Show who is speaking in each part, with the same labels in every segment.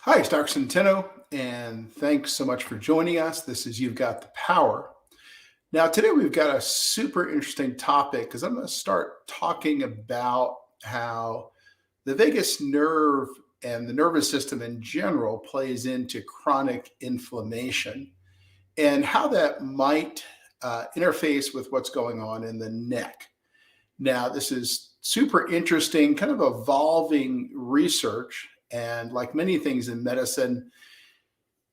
Speaker 1: Hi, it's Dr. Centeno, and thanks so much for joining us. This is You've Got the Power. Now, today we've got a super interesting topic because I'm going to start talking about how the vagus nerve and the nervous system in general plays into chronic inflammation and how that might interface with what's going on in the neck. Now, this is super interesting, kind of evolving research. And like many things in medicine,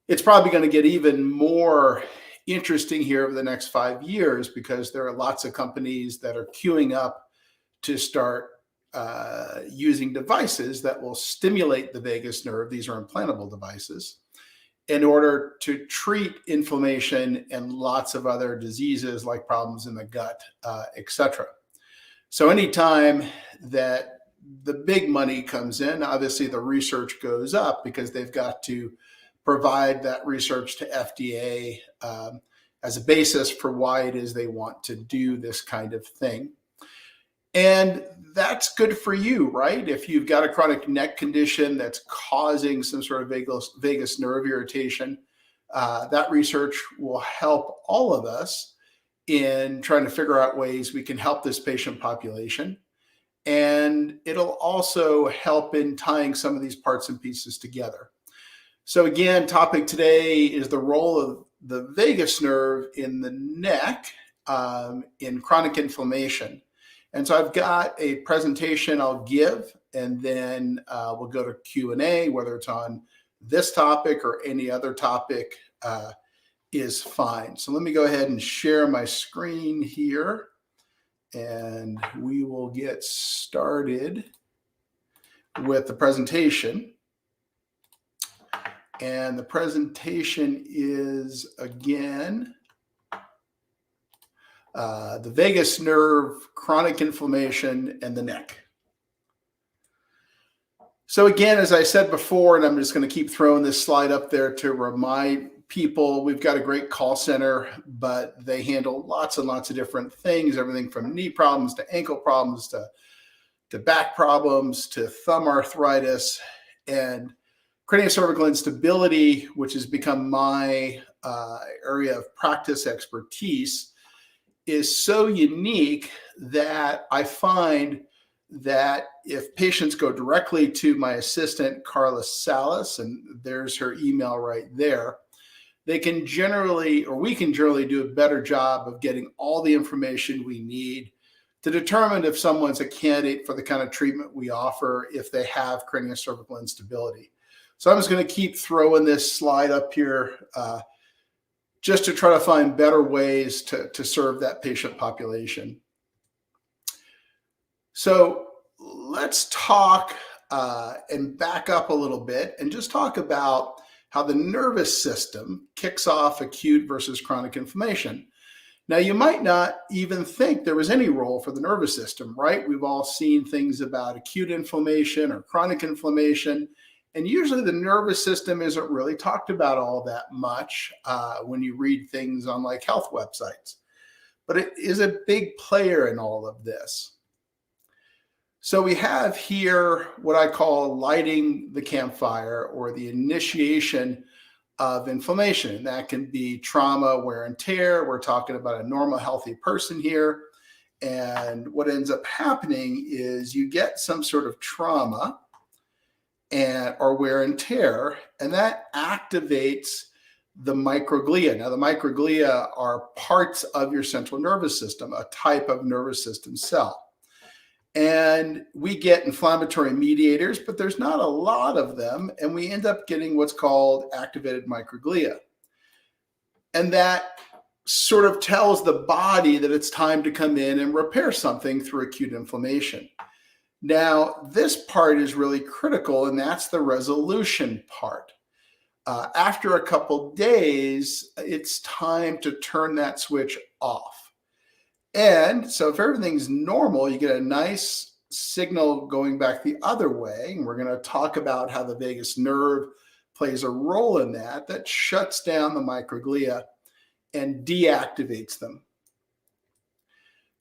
Speaker 1: it's probably going to get even more interesting here over the next 5 years because there are lots of companies that are queuing up to start using devices that will stimulate the vagus nerve. These are implantable devices in order to treat inflammation and lots of other diseases like problems in the gut, etc. So anytime that the big money comes in, obviously the research goes up because they've got to provide that research to FDA as a basis for why it is they want to do this kind of thing. And that's good for you, right? If you've got a chronic neck condition that's causing some sort of vagus nerve irritation, that research will help all of us in trying to figure out ways we can help this patient population. And it'll also help in tying some of these parts and pieces together. So again, topic today is the role of the vagus nerve in the neck in chronic inflammation. And so I've got a presentation I'll give, and then we'll go to Q&A, whether it's on this topic or any other topic is fine. So let me go ahead and share my screen here, and we will get started with the presentation. And the presentation is, again, the vagus nerve, chronic inflammation, and the neck. So again, as I said before, and I'm just going to keep throwing this slide up there to remind people, we've got a great call center, but they handle lots and lots of different things, everything from knee problems to ankle problems to back problems to thumb arthritis. And craniocervical instability, which has become my area of practice expertise, is so unique that I find that if patients go directly to my assistant, Carla Salas, and there's her email right there, they can generally, or we can generally do a better job of getting all the information we need to determine if someone's a candidate for the kind of treatment we offer if they have craniocervical instability. So I'm just going to keep throwing this slide up here just to try to find better ways to serve that patient population. So let's talk and back up a little bit and just talk about how the nervous system kicks off acute versus chronic inflammation. Now, you might not even think there was any role for the nervous system, right? We've all seen things about acute inflammation or chronic inflammation, and usually the nervous system isn't really talked about all that much when you read things on like health websites. But it is a big player in all of this. So we have here what I call lighting the campfire, or the initiation of inflammation. That can be trauma, wear and tear. We're talking about a normal, healthy person here. And what ends up happening is you get some sort of trauma or wear and tear, and that activates the microglia. Now, the microglia are parts of your central nervous system, a type of nervous system cell. And we get inflammatory mediators, but there's not a lot of them. And we end up getting what's called activated microglia. And that sort of tells the body that it's time to come in and repair something through acute inflammation. Now, this part is really critical, and that's the resolution part. After a couple days, it's time to turn that switch off. And so if everything's normal, you get a nice signal going back the other way. And we're going to talk about how the vagus nerve plays a role in that shuts down the microglia and deactivates them.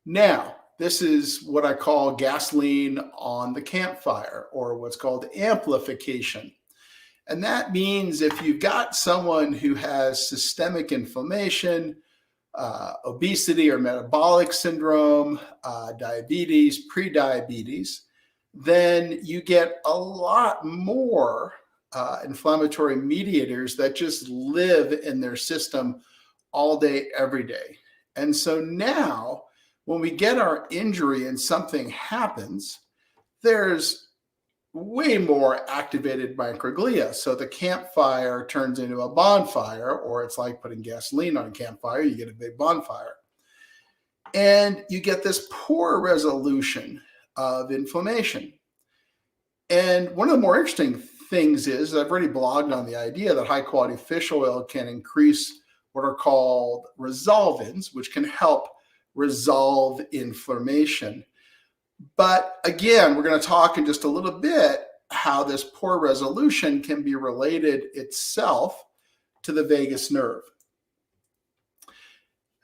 Speaker 1: Now, this is what I call gasoline on the campfire, or what's called amplification. And that means if you've got someone who has systemic inflammation, obesity or metabolic syndrome, diabetes, prediabetes, then you get a lot more inflammatory mediators that just live in their system all day, every day. And so now, when we get our injury and something happens, there's way more activated microglia. So the campfire turns into a bonfire, or it's like putting gasoline on a campfire, you get a big bonfire. And you get this poor resolution of inflammation. And one of the more interesting things is, I've already blogged on the idea that high quality fish oil can increase what are called resolvins, which can help resolve inflammation. But again, we're going to talk in just a little bit how this poor resolution can be related itself to the vagus nerve.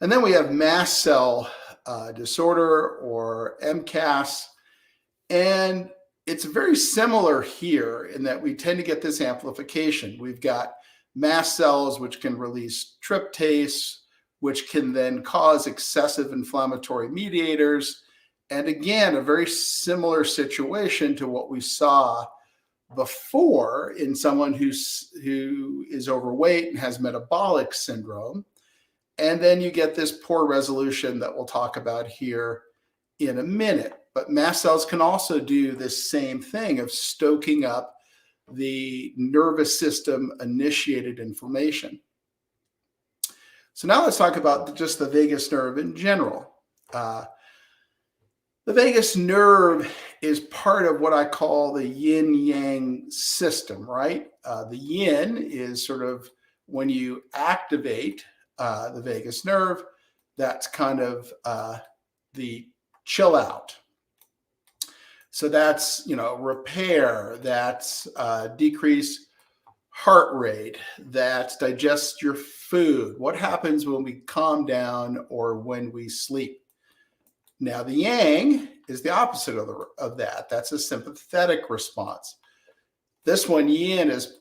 Speaker 1: And then we have mast cell disorder, or MCAS. And it's very similar here in that we tend to get this amplification. We've got mast cells, which can release tryptase, which can then cause excessive inflammatory mediators. And again, a very similar situation to what we saw before in someone who is overweight and has metabolic syndrome. And then you get this poor resolution that we'll talk about here in a minute. But mast cells can also do this same thing of stoking up the nervous system initiated inflammation. So now let's talk about just the vagus nerve in general. The vagus nerve is part of what I call the yin-yang system, right? The yin is sort of when you activate the vagus nerve, that's kind of the chill out. So that's, repair, that's decrease heart rate, that's digest your food. What happens when we calm down or when we sleep? Now, the yang is the opposite of that. That's a sympathetic response. This one, yin, is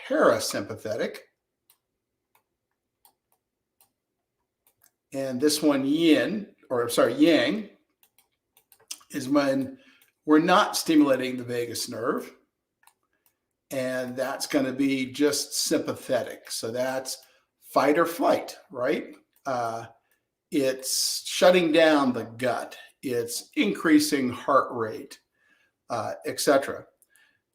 Speaker 1: parasympathetic. And this one, yang, is when we're not stimulating the vagus nerve. And that's going to be just sympathetic. So that's fight or flight, right? It's shutting down the gut. It's increasing heart rate, etc.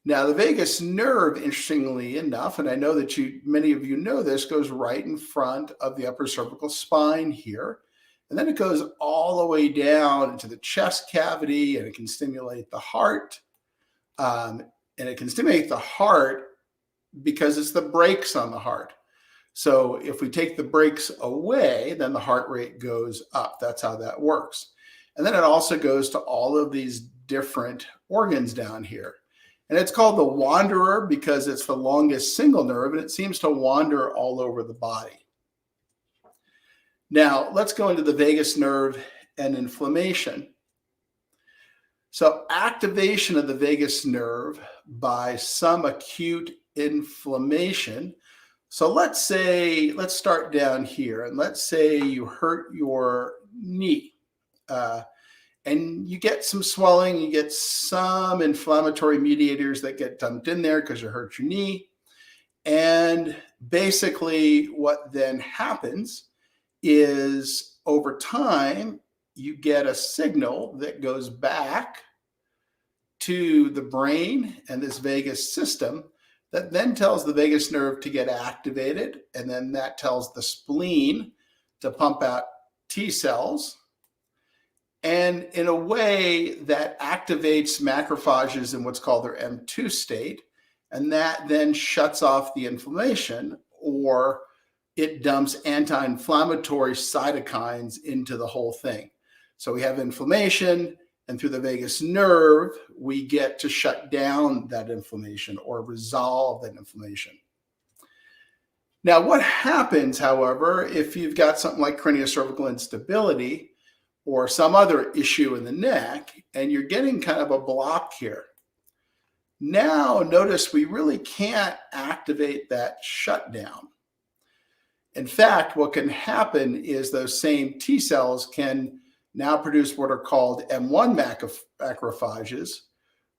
Speaker 1: Now, the vagus nerve, interestingly enough, and I know that many of you know this, goes right in front of the upper cervical spine here. And then it goes all the way down into the chest cavity, and it can stimulate the heart. And it can stimulate the heart because it's the brakes on the heart. So if we take the brakes away, then the heart rate goes up. That's how that works. And then it also goes to all of these different organs down here. And it's called the wanderer because it's the longest single nerve, and it seems to wander all over the body. Now, let's go into the vagus nerve and inflammation. So activation of the vagus nerve by some acute inflammation. So let's start down here, and let's say you hurt your knee and you get some swelling, you get some inflammatory mediators that get dumped in there because you hurt your knee. And basically what then happens is over time, you get a signal that goes back to the brain and this vagus system that then tells the vagus nerve to get activated. And then that tells the spleen to pump out T cells. And in a way that activates macrophages in what's called their M2 state. And that then shuts off the inflammation, or it dumps anti-inflammatory cytokines into the whole thing. So we have inflammation, and through the vagus nerve, we get to shut down that inflammation or resolve that inflammation. Now, what happens, however, if you've got something like craniocervical instability or some other issue in the neck, and you're getting kind of a block here? Now notice we really can't activate that shutdown. In fact, what can happen is those same T cells can now produce what are called M1 macrophages,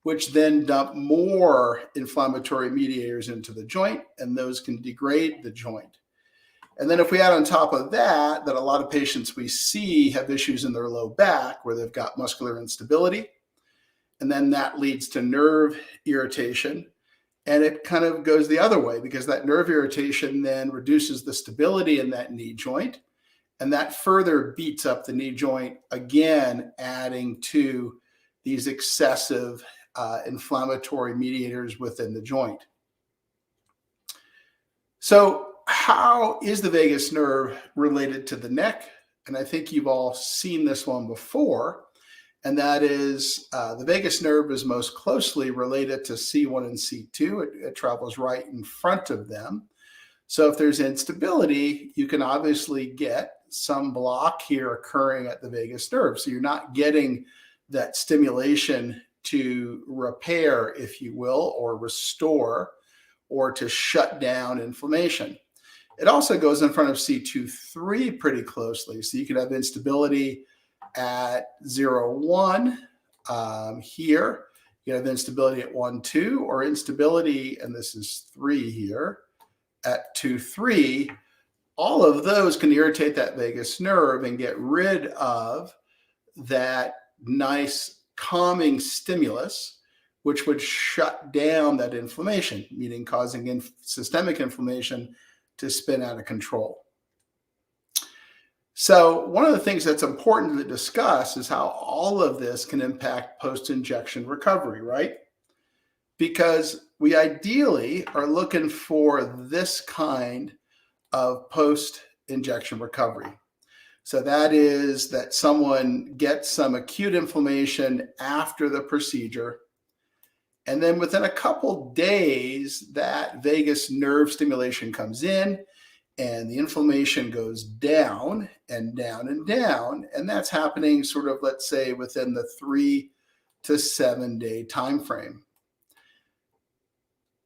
Speaker 1: which then dump more inflammatory mediators into the joint, and those can degrade the joint. And then if we add on top of that, that a lot of patients we see have issues in their low back where they've got muscular instability, and then that leads to nerve irritation. And it kind of goes the other way because that nerve irritation then reduces the stability in that knee joint, and that further beats up the knee joint, again, adding to these excessive inflammatory mediators within the joint. So how is the vagus nerve related to the neck? And I think you've all seen this one before, and that is the vagus nerve is most closely related to C1 and C2. It travels right in front of them. So if there's instability, you can obviously get some block here occurring at the vagus nerve. So you're not getting that stimulation to repair, if you will, or restore, or to shut down inflammation. It also goes in front of C2-3 pretty closely. So you can have instability at 0-1 here. You have instability at 1-2, or instability, and this is 3 here, at 2-3. All of those can irritate that vagus nerve and get rid of that nice calming stimulus, which would shut down that inflammation, meaning causing systemic inflammation to spin out of control. So one of the things that's important to discuss is how all of this can impact post-injection recovery, right? Because we ideally are looking for this kind of post-injection recovery. So that is that someone gets some acute inflammation after the procedure, and then within a couple days, that vagus nerve stimulation comes in, and the inflammation goes down and down and down. And that's happening sort of, let's say, within the 3 to 7 day time frame.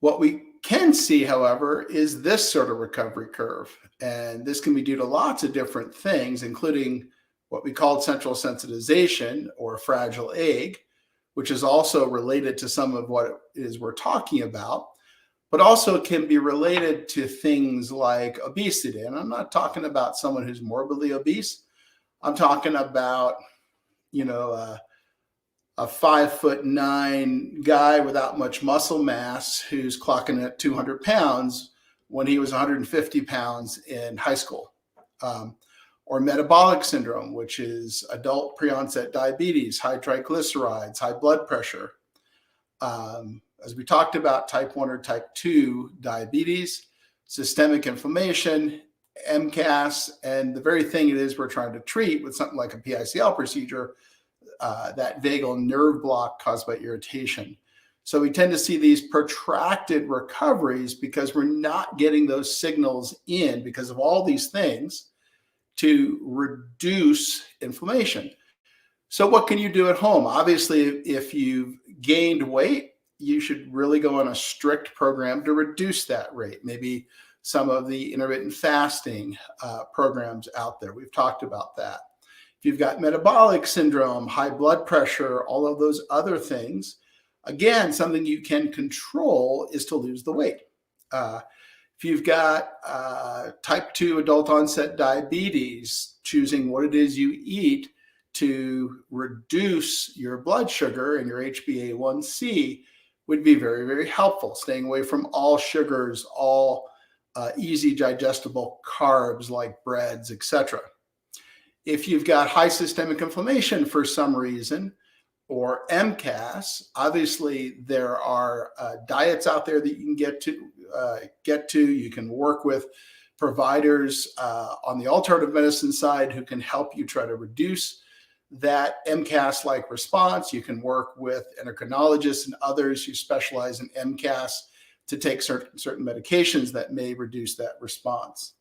Speaker 1: What we can see, however, is this sort of recovery curve. And this can be due to lots of different things, including what we call central sensitization or fragile egg, which is also related to some of what it is we're talking about, but also can be related to things like obesity. And I'm not talking about someone who's morbidly obese. I'm talking about, a 5'9" guy without much muscle mass who's clocking at 200 pounds when he was 150 pounds in high school. Or metabolic syndrome, which is adult pre-onset diabetes, high triglycerides, high blood pressure. As we talked about, type 1 or type 2 diabetes, systemic inflammation, MCAS, and the very thing it is we're trying to treat with something like a PICL procedure, that vagal nerve block caused by irritation. So we tend to see these protracted recoveries because we're not getting those signals in because of all these things to reduce inflammation. So what can you do at home? Obviously, if you've gained weight, you should really go on a strict program to reduce that rate. Maybe some of the intermittent fasting programs out there. We've talked about that. If you've got metabolic syndrome, high blood pressure, all of those other things, again, something you can control is to lose the weight. If you've got type 2 adult onset diabetes, choosing what it is you eat to reduce your blood sugar and your HbA1c would be very, very helpful. Staying away from all sugars, all easy digestible carbs like breads, etc. If you've got high systemic inflammation for some reason, or MCAS, obviously there are diets out there that you can get to. You can work with providers on the alternative medicine side who can help you try to reduce that MCAS-like response. You can work with endocrinologists and others who specialize in MCAS to take certain medications that may reduce that response.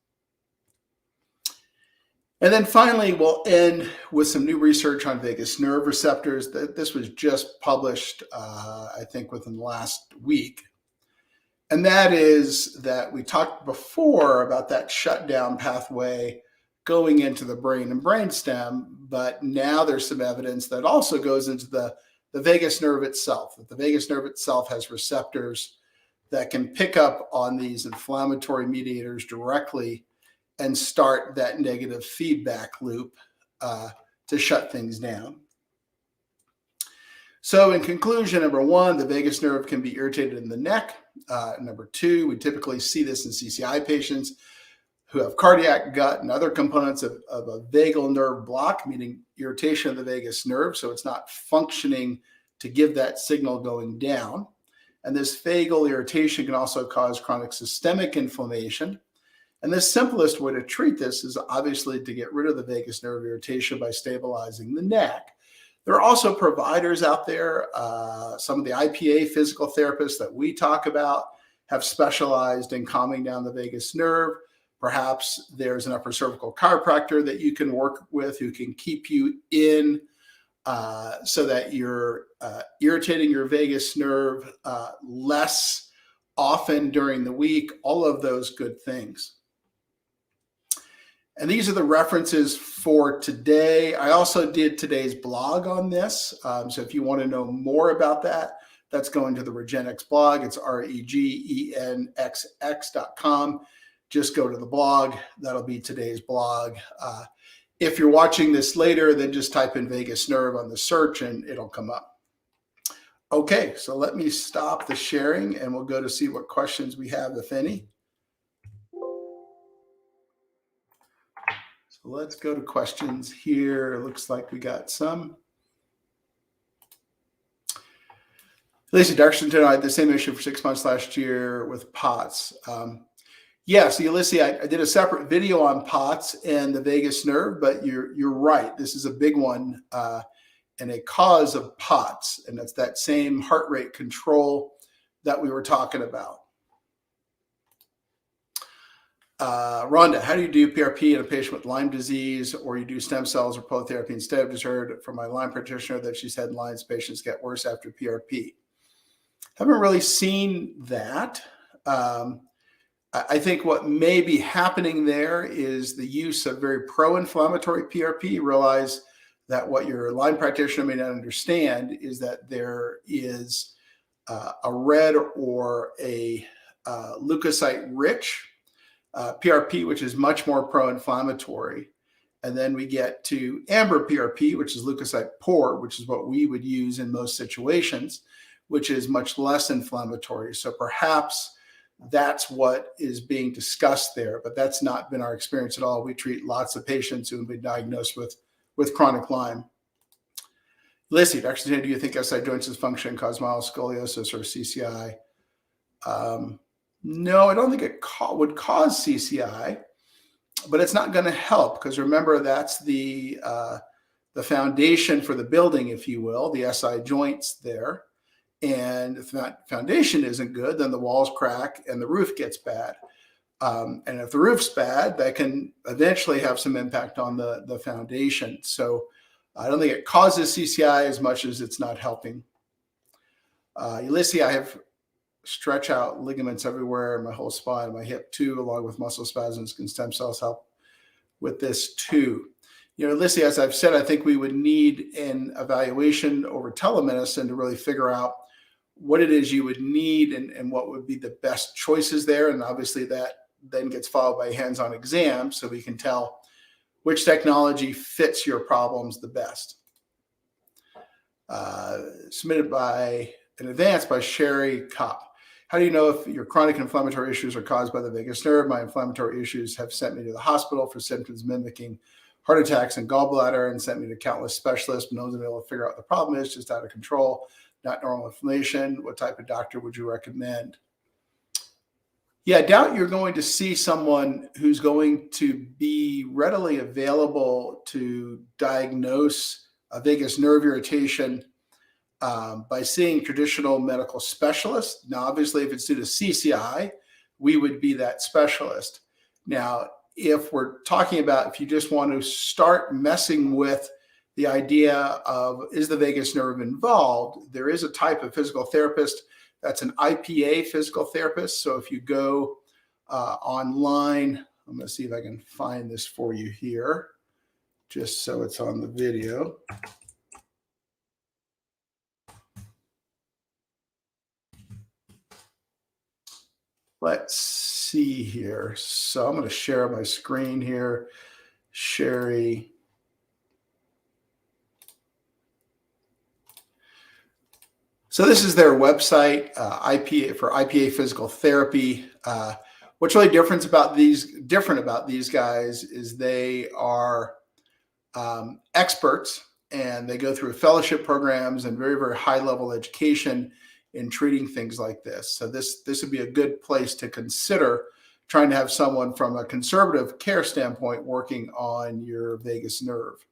Speaker 1: And then finally, we'll end with some new research on vagus nerve receptors. This was just published, I think, within the last week. And that is that we talked before about that shutdown pathway going into the brain and brainstem, but now there's some evidence that also goes into the vagus nerve itself, that the vagus nerve itself has receptors that can pick up on these inflammatory mediators directly and start that negative feedback loop to shut things down. So in conclusion, number one, the vagus nerve can be irritated in the neck. Number two, we typically see this in CCI patients who have cardiac, gut, and other components of a vagal nerve block, meaning irritation of the vagus nerve, so it's not functioning to give that signal going down. And this vagal irritation can also cause chronic systemic inflammation. And the simplest way to treat this is obviously to get rid of the vagus nerve irritation by stabilizing the neck. There are also providers out there, some of the IPA physical therapists that we talk about have specialized in calming down the vagus nerve. Perhaps there's an upper cervical chiropractor that you can work with who can keep you in so that you're irritating your vagus nerve less often during the week, all of those good things. And these are the references for today. I also did today's blog on this. So if you want to know more about that, that's going to the Regenxx blog. It's regenxx.com. Just go to the blog. That'll be today's blog. If you're watching this later, then just type in vagus nerve on the search and it'll come up. Okay, so let me stop the sharing and we'll go to see what questions we have, if any. So let's go to questions here. It looks like we got some. Lisa, Dr. Centeno, I had the same issue for 6 months last year with POTS. Yes, Ulysses, I did a separate video on POTS and the vagus nerve, but you're right. This is a big one and a cause of POTS, and that's that same heart rate control that we were talking about. Rhonda, how do you do PRP in a patient with Lyme disease, or you do stem cells or prolotherapy instead? I've just heard from my Lyme practitioner that she said Lyme's patients get worse after PRP. Haven't really seen that. I think what may be happening there is the use of very pro-inflammatory PRP. You realize that what your Lyme practitioner may not understand is that there is a red or a leukocyte-rich PRP, which is much more pro-inflammatory. And then we get to amber PRP, which is leukocyte poor, which is what we would use in most situations, which is much less inflammatory. So perhaps that's what is being discussed there, but that's not been our experience at all. We treat lots of patients who have been diagnosed with chronic Lyme. Lissy, Dr. Centeno, do you think SI joint dysfunction cause mild scoliosis or CCI? No, I don't think it would cause CCI, but it's not going to help because remember that's the foundation for the building, if you will, the SI joints there. And if that foundation isn't good, then the walls crack and the roof gets bad. And if the roof's bad, that can eventually have some impact on the foundation. So I don't think it causes CCI as much as it's not helping. Ulysses, I have stretch out ligaments everywhere in my whole spine, my hip too, along with muscle spasms. Can stem cells help with this too? You know, Ulysses, as I've said, I think we would need an evaluation over telemedicine to really figure out what it is you would need and what would be the best choices there. And obviously that then gets followed by a hands-on exam so we can tell which technology fits your problems the best. Submitted in advance by Sherry Kopp. How do you know if your chronic inflammatory issues are caused by the vagus nerve? My inflammatory issues have sent me to the hospital for symptoms mimicking heart attacks and gallbladder and sent me to countless specialists, but no one's been able to figure out what the problem is, just out of control, not normal inflammation. What type of doctor would you recommend? Yeah, I doubt you're going to see someone who's going to be readily available to diagnose a vagus nerve irritation by seeing traditional medical specialists. Now, obviously, if it's due to CCI, we would be that specialist. Now, if we're talking about, if you just want to start messing with the idea of, is the vagus nerve involved, there is a type of physical therapist that's an IPA physical therapist. So if you go online, I'm going to see if I can find this for you here, just so it's on the video. Let's see here. So I'm going to share my screen here. Sherry. So this is their website, IPA for IPA physical therapy. What's really different about these guys is they are experts, and they go through fellowship programs and very, very high level education in treating things like this. So this would be a good place to consider trying to have someone from a conservative care standpoint working on your vagus nerve.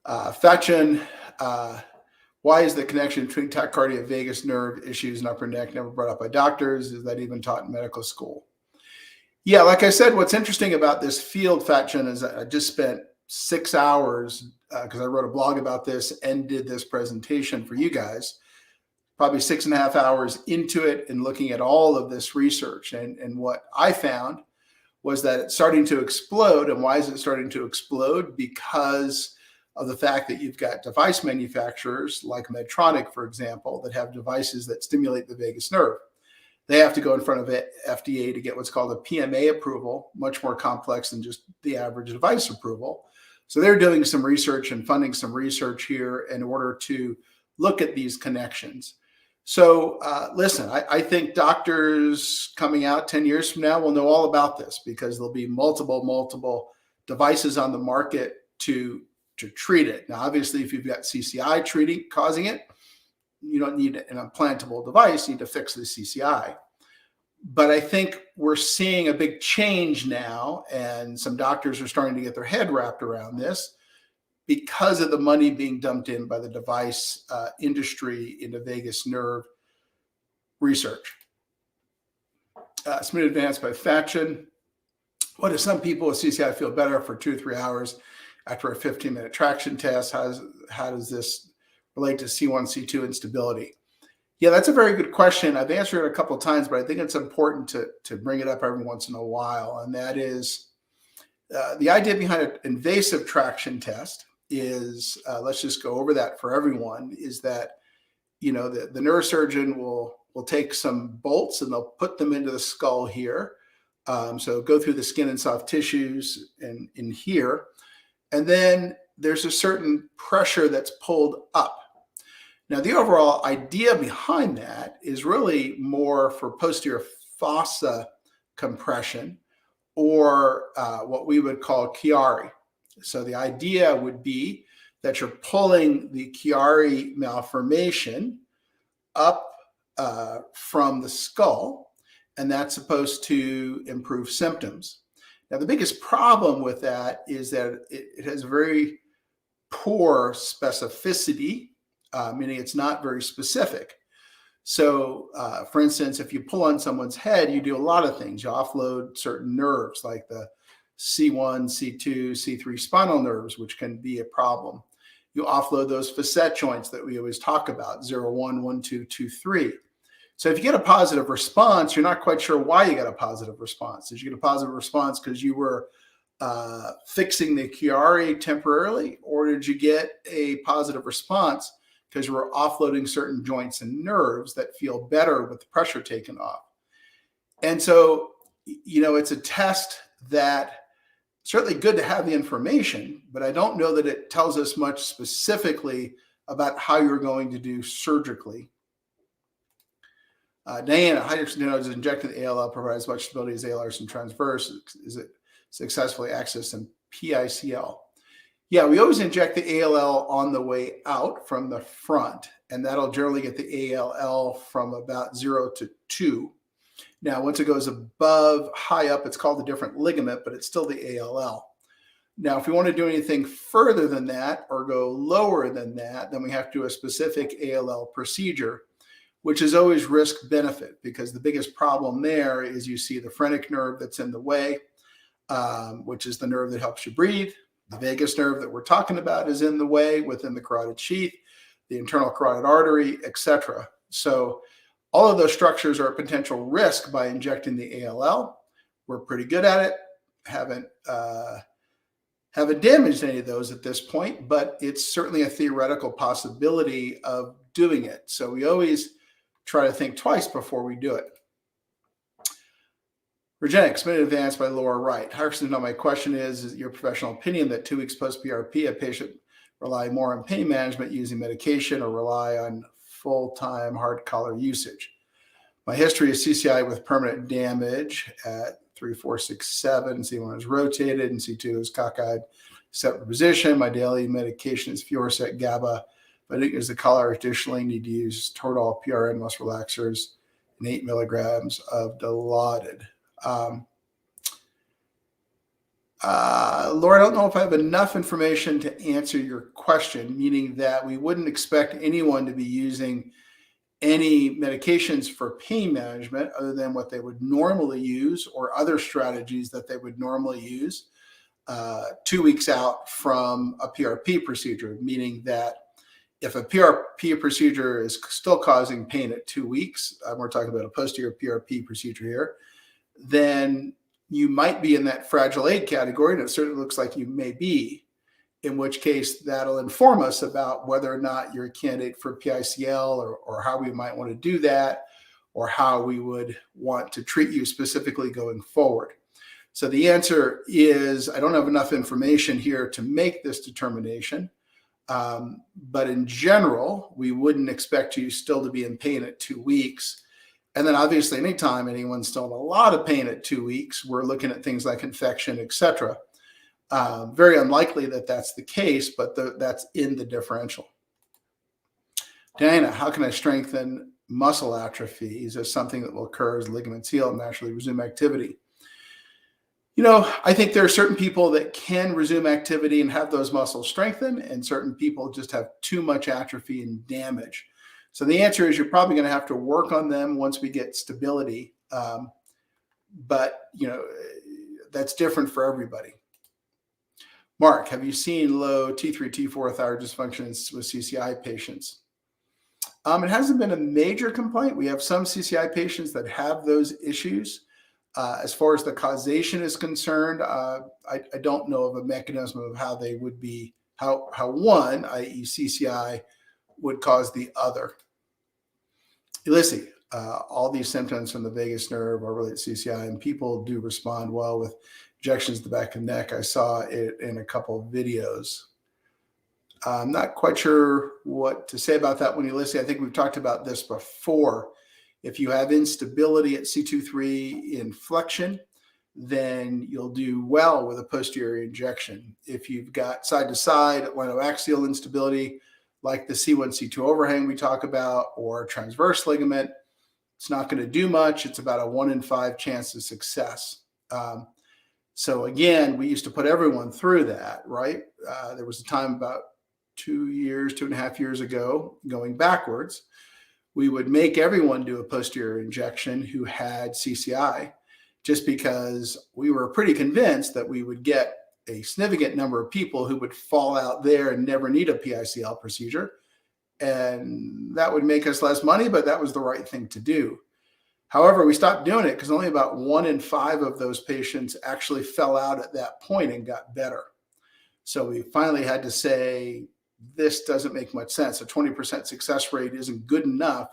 Speaker 1: Fatchen, why is the connection between tachycardia and vagus nerve issues and upper neck never brought up by doctors? Is that even taught in medical school? Yeah, like I said, what's interesting about this field, Fatchen, is I just spent 6 hours because I wrote a blog about this and did this presentation for you guys, probably 6.5 hours into it and looking at all of this research. And what I found was that it's starting to explode. And why is it starting to explode? Because of the fact that you've got device manufacturers like Medtronic, for example, that have devices that stimulate the vagus nerve. They have to go in front of FDA to get what's called a PMA approval, much more complex than just the average device approval. So they're doing some research and funding some research here in order to look at these connections. So listen, I think doctors coming out 10 years from now will know all about this, because there'll be multiple devices on the market to treat it. Now, obviously, if you've got CCI causing it, you don't need an implantable device, you need to fix the CCI. But I think we're seeing a big change now, and some doctors are starting to get their head wrapped around this because of the money being dumped in by the device industry into vagus nerve research. Submitted advance by Fatchen. What if some people with CCI feel better for 2 or 3 hours after a 15-minute traction test? How does this relate to C1, C2 instability? Yeah, that's a very good question. I've answered it a couple of times, but I think it's important to bring it up every once in a while. And that is the idea behind an invasive traction test is, let's just go over that for everyone, is that, you know, the neurosurgeon will take some bolts and they'll put them into the skull here. So go through the skin and soft tissues and in here. And then there's a certain pressure that's pulled up. Now, the overall idea behind that is really more for posterior fossa compression, or what we would call Chiari. So the idea would be that you're pulling the Chiari malformation up from the skull, and that's supposed to improve symptoms. Now, the biggest problem with that is that it has very poor specificity, meaning it's not very specific. So, for instance, if you pull on someone's head, you do a lot of things. You offload certain nerves like the C1, C2, C3 spinal nerves, which can be a problem. You offload those facet joints that we always talk about, 0, 1, 1, 2, 2, 3. So if you get a positive response, you're not quite sure why you got a positive response. Did you get a positive response because you were fixing the Chiari temporarily, or did you get a positive response because you were offloading certain joints and nerves that feel better with the pressure taken off? And so, you know, it's a test that certainly good to have the information, but I don't know that it tells us much specifically about how you're going to do surgically. Diana, hydroxysteroids injected in the ALL provides as much stability as ALRs and transverse. Is it successfully accessed in PICL? Yeah, we always inject the ALL on the way out from the front, and that'll generally get the ALL from about 0 to 2. Now, once it goes above, high up, it's called a different ligament, but it's still the ALL. Now, if we want to do anything further than that or go lower than that, then we have to do a specific ALL procedure, which is always risk benefit, because the biggest problem there is you see the phrenic nerve that's in the way, which is the nerve that helps you breathe. The vagus nerve that we're talking about is in the way within the carotid sheath, the internal carotid artery, etc. So all of those structures are a potential risk by injecting the ALL. We're pretty good at it. Haven't damaged any of those at this point, but it's certainly a theoretical possibility of doing it. So we always try to think twice before we do it. Regenics, minute advanced by Laura Wright. Harkson, my question is your professional opinion that 2 weeks post-PRP, a patient rely more on pain management using medication or rely on full-time hard collar usage? My history is CCI with permanent damage at 3, 4, 6, 7. C1 is rotated and C2 is cockeyed separate position. My daily medication is Fioricet, GABA. But I think as the collar, additionally need to use Toradol, PRN, muscle relaxers, and 8 milligrams of Dilaudid. Laura, I don't know if I have enough information to answer your question, meaning that we wouldn't expect anyone to be using any medications for pain management other than what they would normally use or other strategies that they would normally use 2 weeks out from a PRP procedure, meaning that if a PRP procedure is still causing pain at 2 weeks, we're talking about a posterior PRP procedure here, then you might be in that fragile aid category, and it certainly looks like you may be, in which case that'll inform us about whether or not you're a candidate for PICL or how we might want to do that, or how we would want to treat you specifically going forward. So the answer is I don't have enough information here to make this determination. But in general, we wouldn't expect you still to be in pain at 2 weeks. And then obviously anytime anyone's still in a lot of pain at 2 weeks, we're looking at things like infection, etc. Very unlikely that that's the case, but that's in the differential. Diana, how can I strengthen muscle atrophy? Is this something that will occur as ligaments heal and naturally resume activity? You know, I think there are certain people that can resume activity and have those muscles strengthen, and certain people just have too much atrophy and damage. So the answer is you're probably going to have to work on them once we get stability. But, you know, that's different for everybody. Mark, have you seen low T3, T4 thyroid dysfunctions with CCI patients? It hasn't been a major complaint. We have some CCI patients that have those issues. As far as the causation is concerned, I don't know of a mechanism of how they would be, how one, i.e. CCI, would cause the other. Ulysses, all these symptoms from the vagus nerve are related to CCI, and people do respond well with injections to the back of the neck. I saw it in a couple of videos. I'm not quite sure what to say about that one, Ulysses. I think we've talked about this before. If you have instability at C2-3 inflection, then you'll do well with a posterior injection. If you've got side-to-side atlantoaxial instability, like the C1, C2 overhang we talk about, or transverse ligament, it's not going to do much. It's about a 1 in 5 chance of success. So again, we used to put everyone through that, right? There was a time about 2.5 years ago, going backwards, we would make everyone do a posterior injection who had CCI, just because we were pretty convinced that we would get a significant number of people who would fall out there and never need a PICL procedure. And that would make us less money, but that was the right thing to do. However, we stopped doing it because only about 1 in 5 of those patients actually fell out at that point and got better. So we finally had to say, this doesn't make much sense. A 20% success rate isn't good enough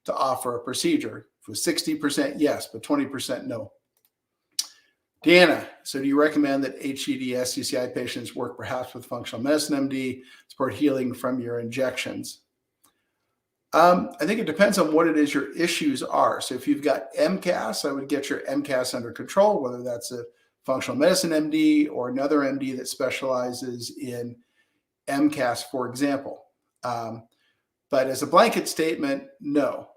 Speaker 1: to offer a procedure. For 60%, yes, but 20% no. Deanna, so do you recommend that HEDS CCI patients work perhaps with functional medicine MD, support healing from your injections? I think it depends on what it is your issues are. So if you've got MCAS, I would get your MCAS under control, whether that's a functional medicine MD or another MD that specializes in MCAS, for example. But as a blanket statement, no.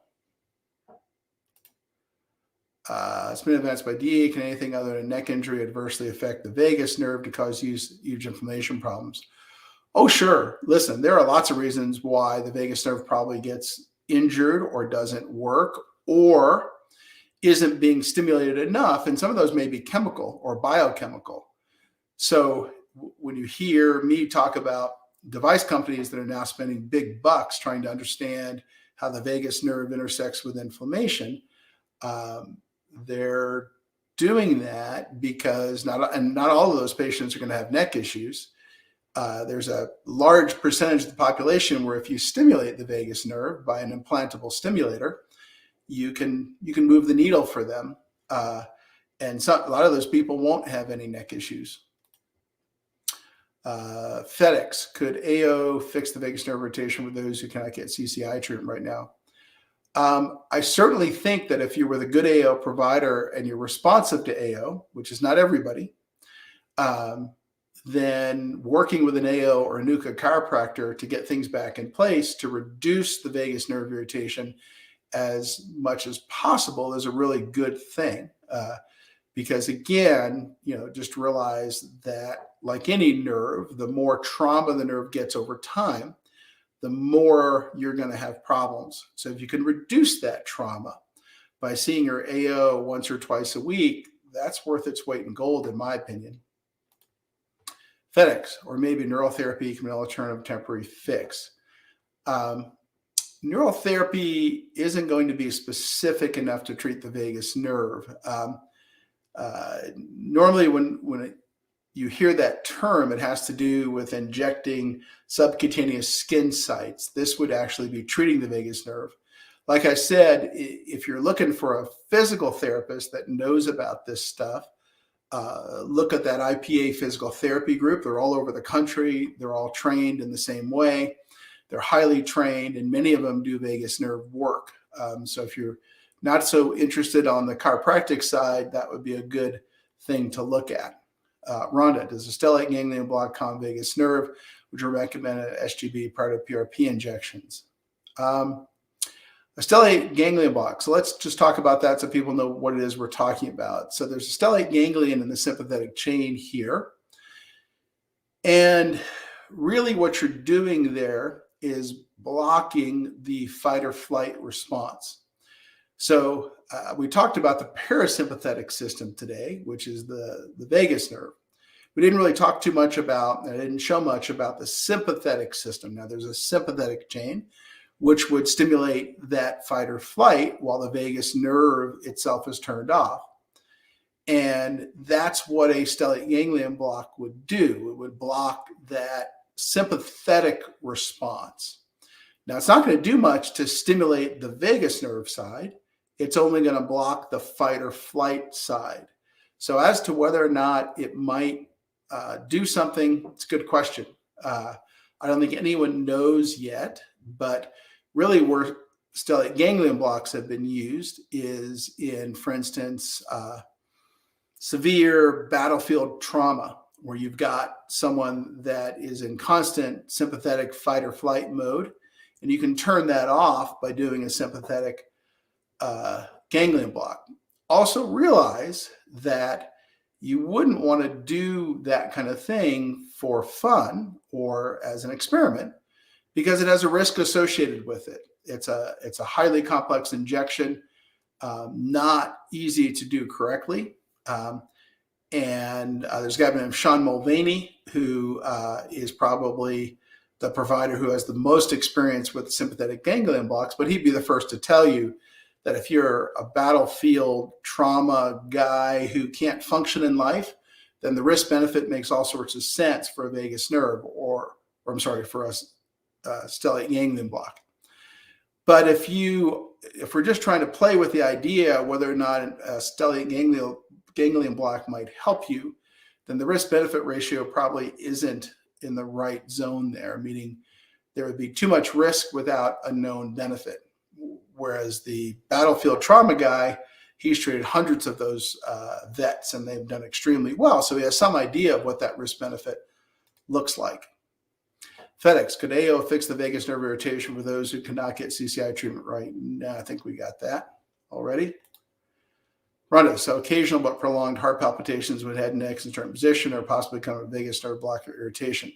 Speaker 1: It's been advanced by DE. Can anything other than neck injury adversely affect the vagus nerve to cause huge inflammation problems? Oh, sure. Listen, there are lots of reasons why the vagus nerve probably gets injured or doesn't work or isn't being stimulated enough. And some of those may be chemical or biochemical. So when you hear me talk about device companies that are now spending big bucks trying to understand how the vagus nerve intersects with inflammation, they're doing that because not all of those patients are going to have neck issues. There's a large percentage of the population where if you stimulate the vagus nerve by an implantable stimulator, you can move the needle for them. And a lot of those people won't have any neck issues. FedEx, could AO fix the vagus nerve rotation with those who cannot get CCI treatment right now? I certainly think that if you were the good AO provider and you're responsive to AO, which is not everybody, then working with an AO or a NUCA chiropractor to get things back in place to reduce the vagus nerve irritation as much as possible is a really good thing. Because again, just realize that like any nerve, the more trauma the nerve gets over time, the more you're going to have problems. So if you can reduce that trauma by seeing your AO once or twice a week, that's worth its weight in gold, in my opinion. FedEx, or maybe neural therapy can be an alternative temporary fix. Neural therapy isn't going to be specific enough to treat the vagus nerve. Normally when you hear that term, it has to do with injecting subcutaneous skin sites. This would actually be treating the vagus nerve. Like I said, if you're looking for a physical therapist that knows about this stuff, look at that IPA physical therapy group. They're all over the country. They're all trained in the same way. They're highly trained, and many of them do vagus nerve work. So if you're not so interested on the chiropractic side, that would be a good thing to look at. Rhonda, does a stellate ganglion block calm vagus nerve? Would you recommend an SGB prior to PRP injections? A stellate ganglion block. So let's just talk about that so people know what it is we're talking about. So there's a stellate ganglion in the sympathetic chain here. And really what you're doing there is blocking the fight or flight response. So we talked about the parasympathetic system today, which is the vagus nerve. We didn't really talk too much about, I didn't show much about the sympathetic system. Now there's a sympathetic chain, which would stimulate that fight or flight while the vagus nerve itself is turned off. And that's what a stellate ganglion block would do. It would block that sympathetic response. Now, it's not going to do much to stimulate the vagus nerve side. It's only going to block the fight or flight side. So as to whether or not it might do something, it's a good question. I don't think anyone knows yet, but really where stellate ganglion blocks have been used is in, for instance, severe battlefield trauma, where you've got someone that is in constant sympathetic fight or flight mode, and you can turn that off by doing a sympathetic ganglion block. Also realize that you wouldn't want to do that kind of thing for fun or as an experiment because it has a risk associated with it. It's a highly complex injection, not easy to do correctly. And there's a guy named Sean Mulvaney, who is probably the provider who has the most experience with sympathetic ganglion blocks, but he'd be the first to tell you that if you're a battlefield trauma guy who can't function in life, then the risk benefit makes all sorts of sense for a vagus nerve for a stellate ganglion block. But if we're just trying to play with the idea whether or not a stellate ganglion block might help you, then the risk benefit ratio probably isn't in the right zone there, meaning there would be too much risk without a known benefit. Whereas the battlefield trauma guy, he's treated hundreds of those vets and they've done extremely well. So he has some idea of what that risk benefit looks like. FedEx, could AO fix the vagus nerve irritation for those who cannot get CCI treatment right? No, I think we got that already. Rhonda, so occasional but prolonged heart palpitations with head and neck in certain position or possibly come from vagus nerve block or irritation.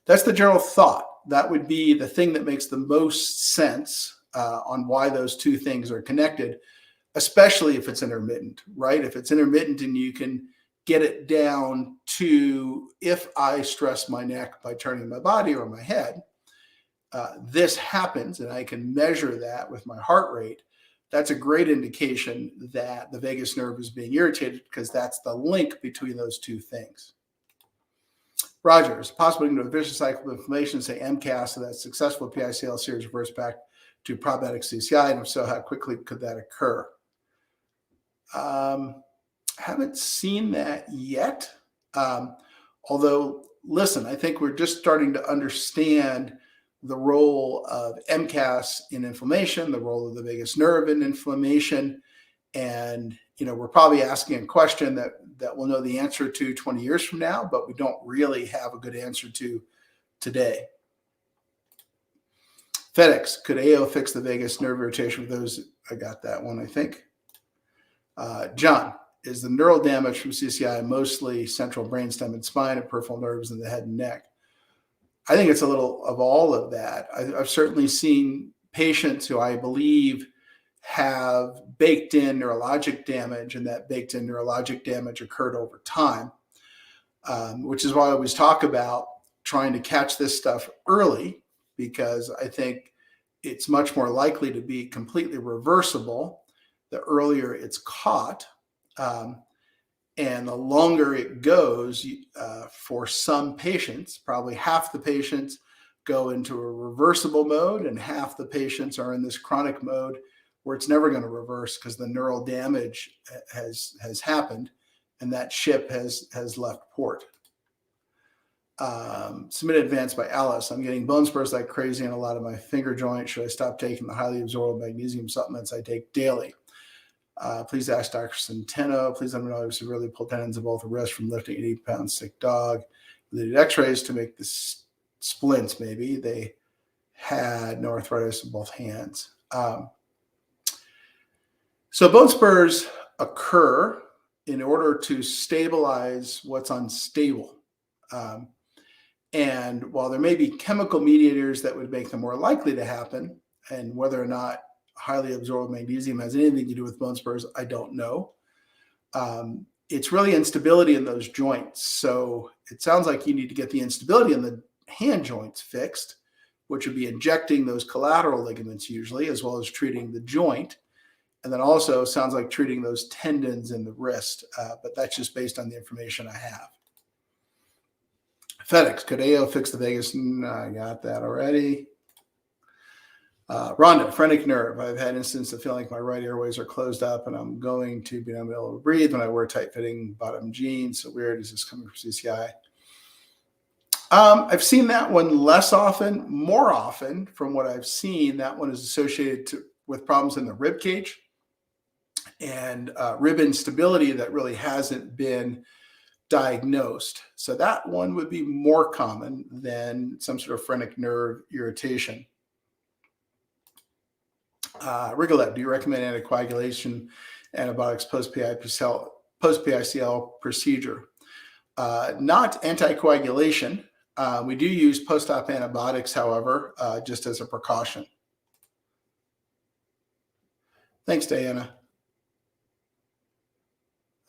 Speaker 1: That's the general thought. That would be the thing that makes the most sense on why those two things are connected, especially if it's intermittent, right? If it's intermittent and you can get it down to, if I stress my neck by turning my body or my head, this happens, and I can measure that with my heart rate. That's a great indication that the vagus nerve is being irritated, because that's the link between those two things. Roger, is it possible to get a vicious cycle of inflammation, say MCAS, so that successful PICL series reverse back to problematic CCI? And if so, how quickly could that occur? Haven't seen that yet. Although, listen, I think we're just starting to understand the role of MCAS in inflammation, the role of the vagus nerve in inflammation. And, we're probably asking a question that we'll know the answer to 20 years from now, but we don't really have a good answer to today. FedEx, could AO fix the vagus nerve irritation for those? I got that one, I think. John, is the neural damage from CCI mostly central brainstem and spine, and peripheral nerves in the head and neck? I think it's a little of all of that. I've certainly seen patients who I believe have baked in neurologic damage, and that baked in neurologic damage occurred over time, which is why I always talk about trying to catch this stuff early, because I think it's much more likely to be completely reversible the earlier it's caught. And the longer it goes, for some patients, probably half the patients go into a reversible mode, and half the patients are in this chronic mode where it's never going to reverse, because the neural damage has happened and that ship has left port. Submitted advance by Alice. I'm getting bone spurs like crazy in a lot of my finger joints. Should I stop taking the highly absorbable magnesium supplements I take daily? Please ask Dr. Centeno. Please let me know if severely pulled tendons of both the wrist from lifting an 80-pound sick dog. They did x-rays to make the splints, maybe. They had no arthritis in both hands. So bone spurs occur in order to stabilize what's unstable. And while there may be chemical mediators that would make them more likely to happen, and whether or not highly absorbed magnesium has anything to do with bone spurs, I don't know. It's really instability in those joints. So it sounds like you need to get the instability in the hand joints fixed, which would be injecting those collateral ligaments usually, as well as treating the joint. And then also sounds like treating those tendons in the wrist, but that's just based on the information I have. FedEx, could AO fix the vagus? I got that already. Rhonda, phrenic nerve. I've had instances of feeling like my right airways are closed up, and I'm going to be unable to breathe when I wear tight-fitting bottom jeans. So weird. Is this coming from CCI? I've seen that one less often. More often, from what I've seen, that one is associated with problems in the rib cage and rib instability that really hasn't been diagnosed. So that one would be more common than some sort of phrenic nerve irritation. Rigolet, do you recommend anticoagulation antibiotics post-PICL procedure? Not anticoagulation. We do use post-op antibiotics, however, just as a precaution. Thanks, Diana.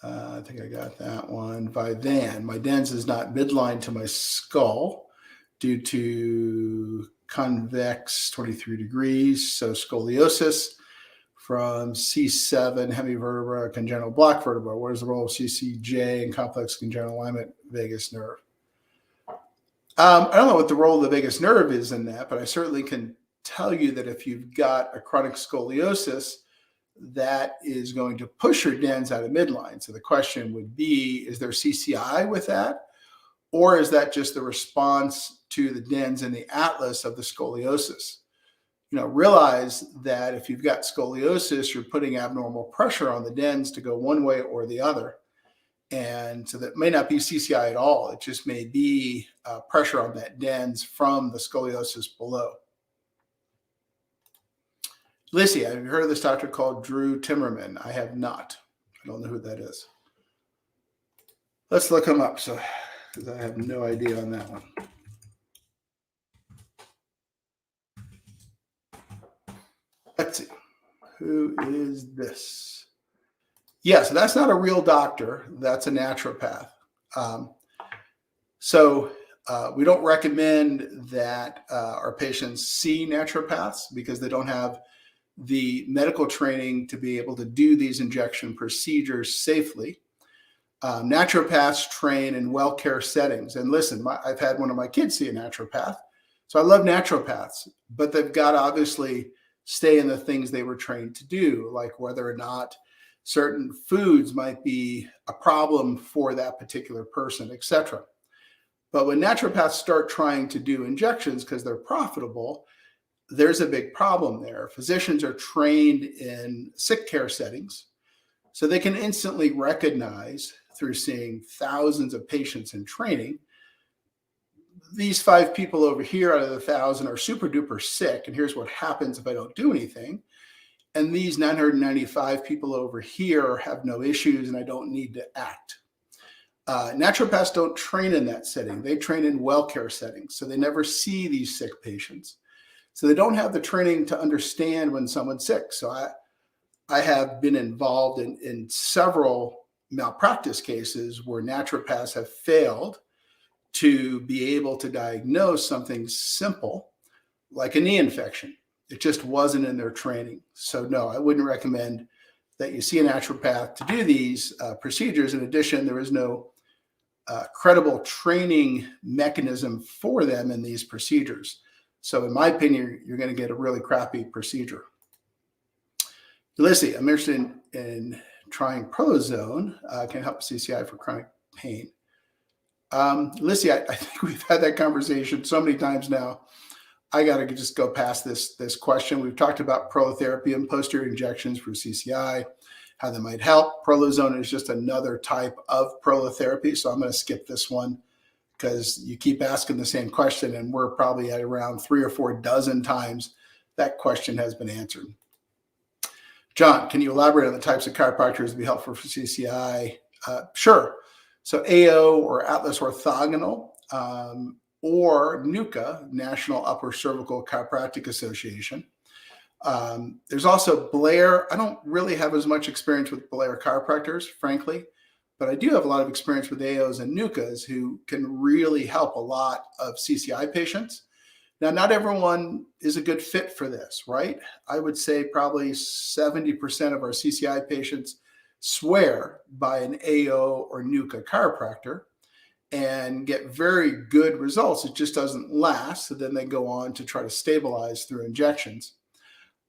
Speaker 1: I think I got that one. Vivan, my dens is not midline to my skull due to convex 23 degrees, so scoliosis from C7, heavy vertebra, congenital block vertebra. What is the role of CCJ in complex congenital alignment vagus nerve? I don't know what the role of the vagus nerve is in that, but I certainly can tell you that if you've got a chronic scoliosis, that is going to push your dens out of midline. So the question would be, is there CCI with that? Or is that just the response to the dens in the atlas of the scoliosis? Realize that if you've got scoliosis, you're putting abnormal pressure on the dens to go one way or the other. And so that may not be CCI at all. It just may be pressure on that dens from the scoliosis below. Lissy, have you heard of this doctor called Drew Timmerman? I have not. I don't know who that is. Let's look him up, because I have no idea on that one. Let's see. Who is this? Yeah, so that's not a real doctor. That's a naturopath. Um, so we don't recommend that our patients see naturopaths because they don't have the medical training to be able to do these injection procedures safely. Naturopaths train in well care settings. And listen, I've had one of my kids see a naturopath. So I love naturopaths, but they've got to obviously stay in the things they were trained to do, like whether or not certain foods might be a problem for that particular person, etc. But when naturopaths start trying to do injections because they're profitable, there's a big problem there. Physicians are trained in sick care settings, so they can instantly recognize through seeing thousands of patients in training, these 5 people over here out of the 1,000 are super duper sick, and here's what happens if I don't do anything. And these 995 people over here have no issues and I don't need to act. Naturopaths don't train in that setting. They train in well care settings, so they never see these sick patients. So they don't have the training to understand when someone's sick. So I have been involved in several malpractice cases where naturopaths have failed to be able to diagnose something simple like a knee infection. It just wasn't in their training. So no, I wouldn't recommend that you see a naturopath to do these procedures. In addition, there is no credible training mechanism for them in these procedures. So in my opinion, you're going to get a really crappy procedure. Ulysses, I'm interested in trying prolozone. Can help CCI for chronic pain. Ulysses, I think we've had that conversation so many times now. I got to just go past this question. We've talked about prolotherapy and posterior injections for CCI, how they might help. Prolozone is just another type of prolotherapy, so I'm going to skip this one because you keep asking the same question, and we're probably at around 3 or 4 dozen times that question has been answered. John, can you elaborate on the types of chiropractors to be helpful for CCI? Sure. So AO or Atlas Orthogonal, or NUCA, National Upper Cervical Chiropractic Association. There's also Blair. I don't really have as much experience with Blair chiropractors, frankly, but I do have a lot of experience with AOs and NUCAs who can really help a lot of CCI patients. Now, not everyone is a good fit for this, right? I would say probably 70% of our CCI patients swear by an AO or NUCA chiropractor and get very good results. It just doesn't last. So then they go on to try to stabilize through injections.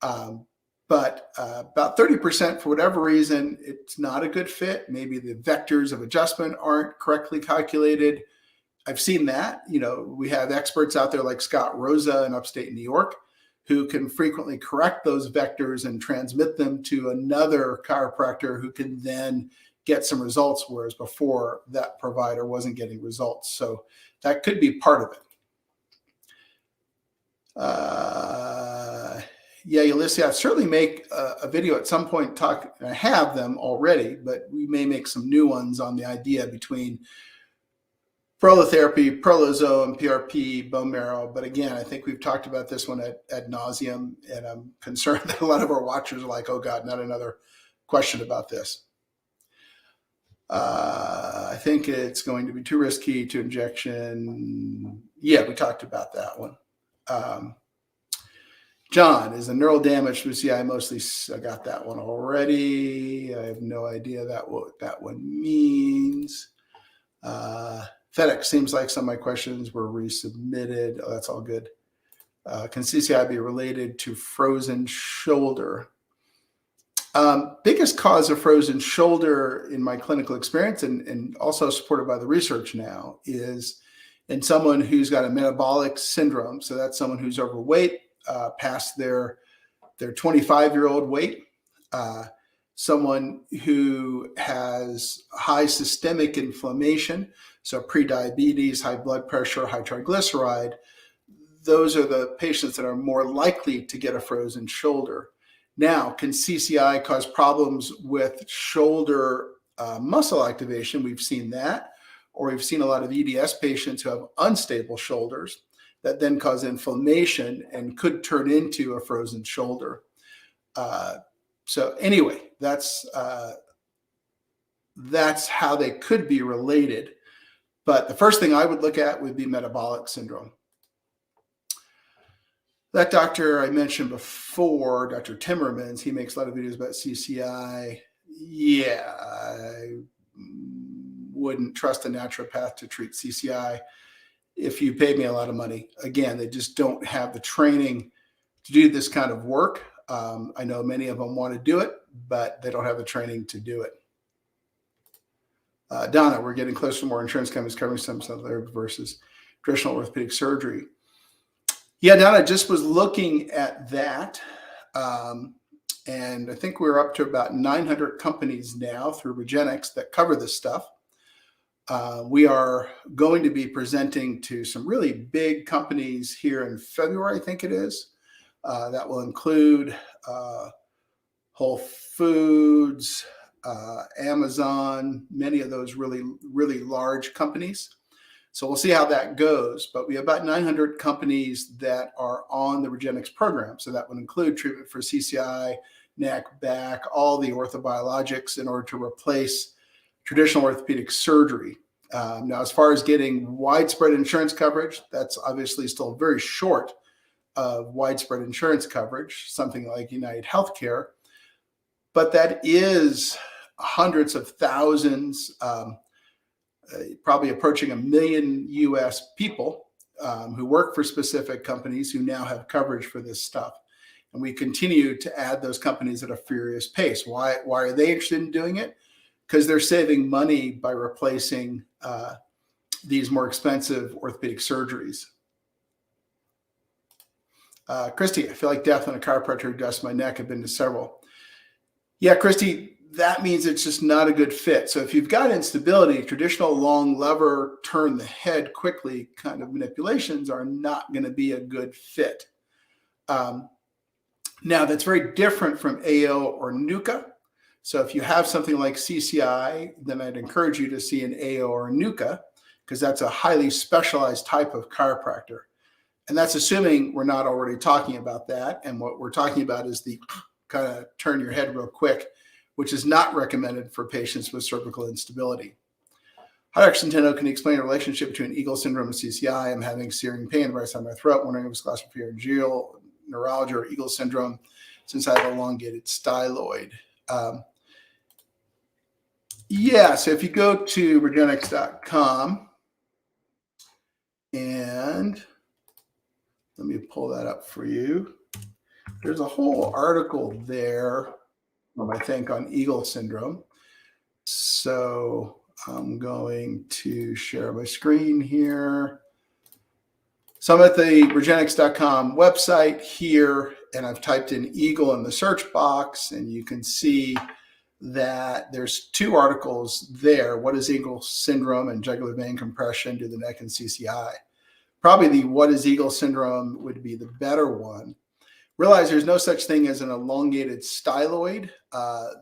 Speaker 1: But about 30%, for whatever reason, it's not a good fit. Maybe the vectors of adjustment aren't correctly calculated. I've seen that. You know, we have experts out there like Scott Rosa in upstate New York who can frequently correct those vectors and transmit them to another chiropractor who can then get some results, whereas before that provider wasn't getting results. So that could be part of it. Yeah, Ulysses, I'll certainly make a video at some point talk. I have them already, but we may make some new ones on the idea between prolotherapy, prolozone, PRP, bone marrow. But again, I think we've talked about this one ad nauseum, and I'm concerned that a lot of our watchers are like, oh God, not another question about this. I think it's going to be too risky to injection. Yeah, we talked about that one. John, is the neural damage from CI mostly? I got that one already. I have no idea what that one means. FedEx, seems like some of my questions were resubmitted. Oh, that's all good. Can CCI be related to frozen shoulder? Biggest cause of frozen shoulder in my clinical experience, and also supported by the research now, is in someone who's got a metabolic syndrome. So that's someone who's overweight, past their 25-year-old weight, someone who has high systemic inflammation, so prediabetes, high blood pressure, high triglyceride. Those are the patients that are more likely to get a frozen shoulder. Now, can CCI cause problems with shoulder muscle activation? We've seen that, or we've seen a lot of EDS patients who have unstable shoulders that then cause inflammation and could turn into a frozen shoulder. So anyway, that's how they could be related. But the first thing I would look at would be metabolic syndrome. That doctor I mentioned before, Dr. Timmermans, he makes a lot of videos about CCI. Yeah, I wouldn't trust a naturopath to treat CCI if you paid me a lot of money. Again, they just don't have the training to do this kind of work. I know many of them want to do it, but they don't have the training to do it. Donna, we're getting closer to more insurance companies covering stem cell therapy versus traditional orthopedic surgery. Yeah, Donna, just was looking at that. And I think we're up to about 900 companies now through Regenix that cover this stuff. We are going to be presenting to some really big companies here in February, I think it is. That will include Whole Foods, Amazon, many of those really, really large companies. So we'll see how that goes. But we have about 900 companies that are on the Regenix program. So that would include treatment for CCI, neck, back, all the orthobiologics in order to replace traditional orthopedic surgery. Now, as far as getting widespread insurance coverage, that's obviously still very short of widespread insurance coverage, something like United Healthcare. But that is hundreds of thousands, probably approaching 1 million US people who work for specific companies who now have coverage for this stuff. And we continue to add those companies at a furious pace. Why are they interested in doing it? Because they're saving money by replacing these more expensive orthopedic surgeries. Christy, I feel like death and a chiropractor who adjusts my neck. I've been to several. Yeah, Christy, that means it's just not a good fit. So if you've got instability, traditional long lever, turn the head quickly kind of manipulations are not going to be a good fit. Now, that's very different from AO or NUCA. So if you have something like CCI, then I'd encourage you to see an AO or NUCA because that's a highly specialized type of chiropractor. And that's assuming we're not already talking about that. And what we're talking about is the kind of turn your head real quick, which is not recommended for patients with cervical instability. Hi, Dr. Centeno, can you explain the relationship between Eagle syndrome and CCI? I'm having searing pain right side of my throat, wondering if it's glossopharyngeal, neuralgia, or Eagle syndrome since I have elongated styloid. Yeah, so if you go to regenix.com and let me pull that up for you. There's a whole article there, I think, on Eagle syndrome. So I'm going to share my screen here. So I'm at the regenix.com website here, and I've typed in Eagle in the search box, and you can see that there's two articles there. What is Eagle syndrome and jugular vein compression to the neck and CCI? Probably the what is Eagle syndrome would be the better one. Realize there's no such thing as an elongated styloid.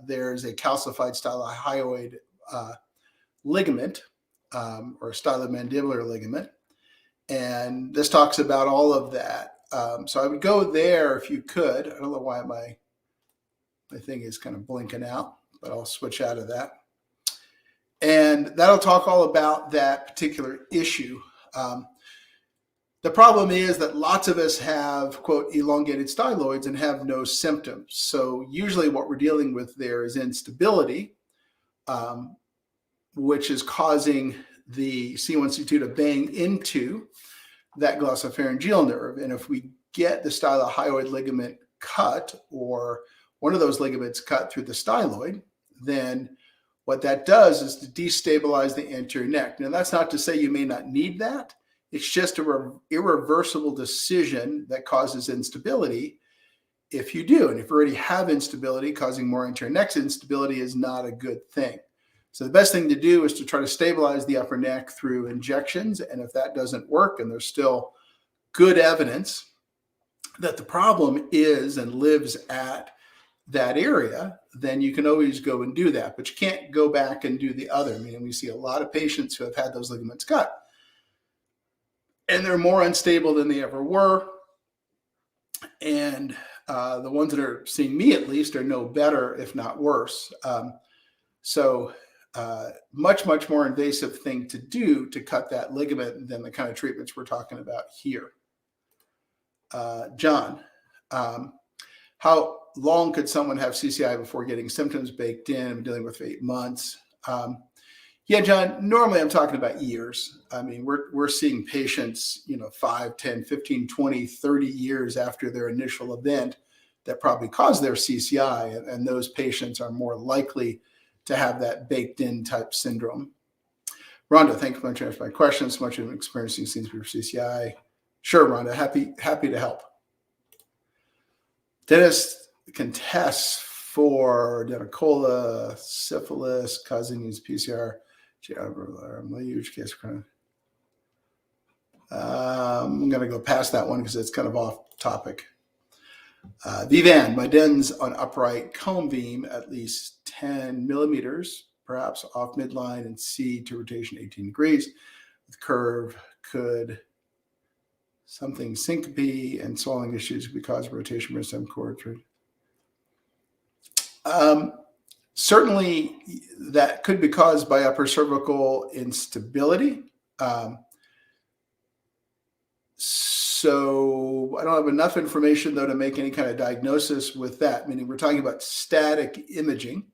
Speaker 1: There's a calcified stylohyoid ligament or stylomandibular ligament. And this talks about all of that. So I would go there if you could. I don't know why my thing is kind of blinking out, but I'll switch out of that. And that'll talk all about that particular issue. The problem is that lots of us have, quote, elongated styloids and have no symptoms. So usually what we're dealing with there is instability, which is causing the C1C2 to bang into that glossopharyngeal nerve. And if we get the stylohyoid ligament cut or one of those ligaments cut through the styloid, then what that does is to destabilize the anterior neck. Now, that's not to say you may not need that. It's just an irreversible decision that causes instability if you do. And if you already have instability, causing more anterior neck instability is not a good thing. So the best thing to do is to try to stabilize the upper neck through injections. And if that doesn't work and there's still good evidence that the problem is and lives at that area, then you can always go and do that. But you can't go back and do the other. I mean, we see a lot of patients who have had those ligaments cut, and they're more unstable than they ever were. And The ones that are seeing me at least are no better, if not worse. So much more invasive thing to do to cut that ligament than the kind of treatments we're talking about here. John, how long could someone have CCI before getting symptoms baked in? I'm dealing with 8 months. Yeah, John, normally I'm talking about years. I mean, we're seeing patients, 5, 10, 15, 20, 30 years after their initial event that probably caused their CCI, and those patients are more likely to have that baked in type syndrome. Rhonda, thank you for answering my questions. So much of experiencing seems to be for CCI. Sure, Rhonda, happy to help. Dennis contests for denticola, syphilis, causing use PCR. Huge case. I'm going to go past that one because it's kind of off topic. Vivan, my dens on upright cone beam at least 10 millimeters, perhaps off midline, and C to rotation 18 degrees. With curve, could something syncope and swelling issues because of rotation of stem cord? Certainly, that could be caused by upper cervical instability. So I don't have enough information, though, to make any kind of diagnosis with that, meaning we're talking about static imaging,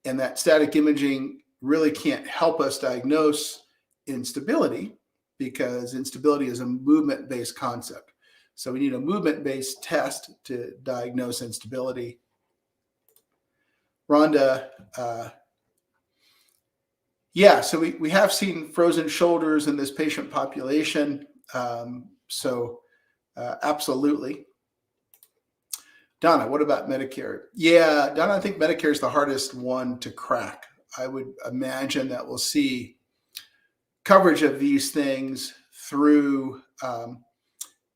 Speaker 1: and that static imaging really can't help us diagnose instability because instability is a movement-based concept. So we need a movement-based test to diagnose instability. Rhonda, yeah, so we have seen frozen shoulders in this patient population. Absolutely. Donna, what about Medicare? Yeah, Donna, I think Medicare is the hardest one to crack. I would imagine that we'll see coverage of these things through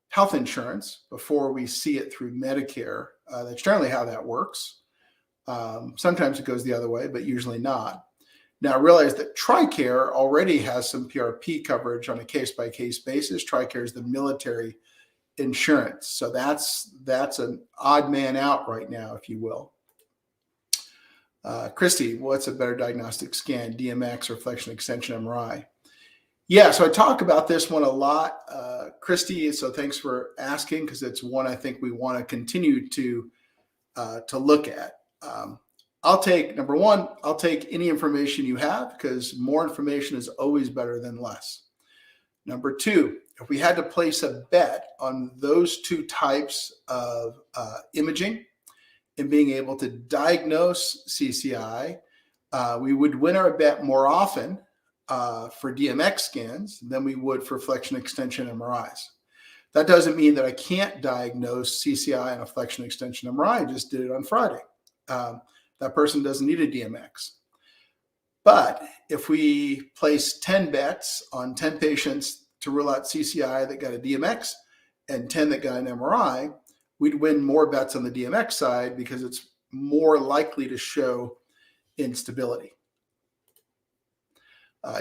Speaker 1: health insurance before we see it through Medicare. That's generally how that works. Sometimes it goes the other way, but usually not. Now, realize that TRICARE already has some PRP coverage on a case-by-case basis. TRICARE is the military insurance. So that's an odd man out right now, if you will. Christy, what's a better diagnostic scan, DMX or flexion extension MRI? Yeah, so I talk about this one a lot, Christy, so thanks for asking, because it's one I think we want to continue to look at. Number one, I'll take any information you have because more information is always better than less. Number two, if we had to place a bet on those two types of imaging and being able to diagnose CCI, we would win our bet more often for DMX scans than we would for flexion extension MRIs. That doesn't mean that I can't diagnose CCI on a flexion extension MRI. I just did it on Friday. That person doesn't need a DMX. But if we place 10 bets on 10 patients to rule out CCI that got a DMX and 10 that got an MRI, we'd win more bets on the DMX side because it's more likely to show instability.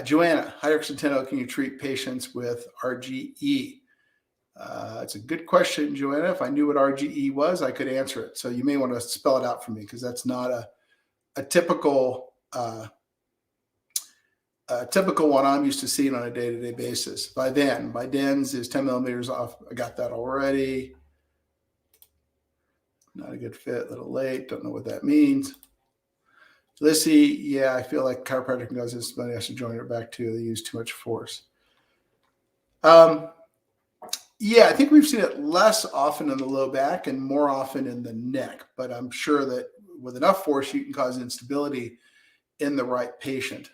Speaker 1: Joanna, Hydrox Centeno, can you treat patients with RGE? It's a good question, Joanna. If I knew what RGE was, I could answer it. So you may want to spell it out for me because that's not a typical one I'm used to seeing on a day-to-day basis. By DENS is 10 millimeters off. I got that already. Not a good fit, a little late. Don't know what that means. Lissy, yeah, I feel like chiropractic does this, but I have to join it back too. They use too much force. Yeah, I think we've seen it less often in the low back and more often in the neck, but I'm sure that with enough force, you can cause instability in the right patient.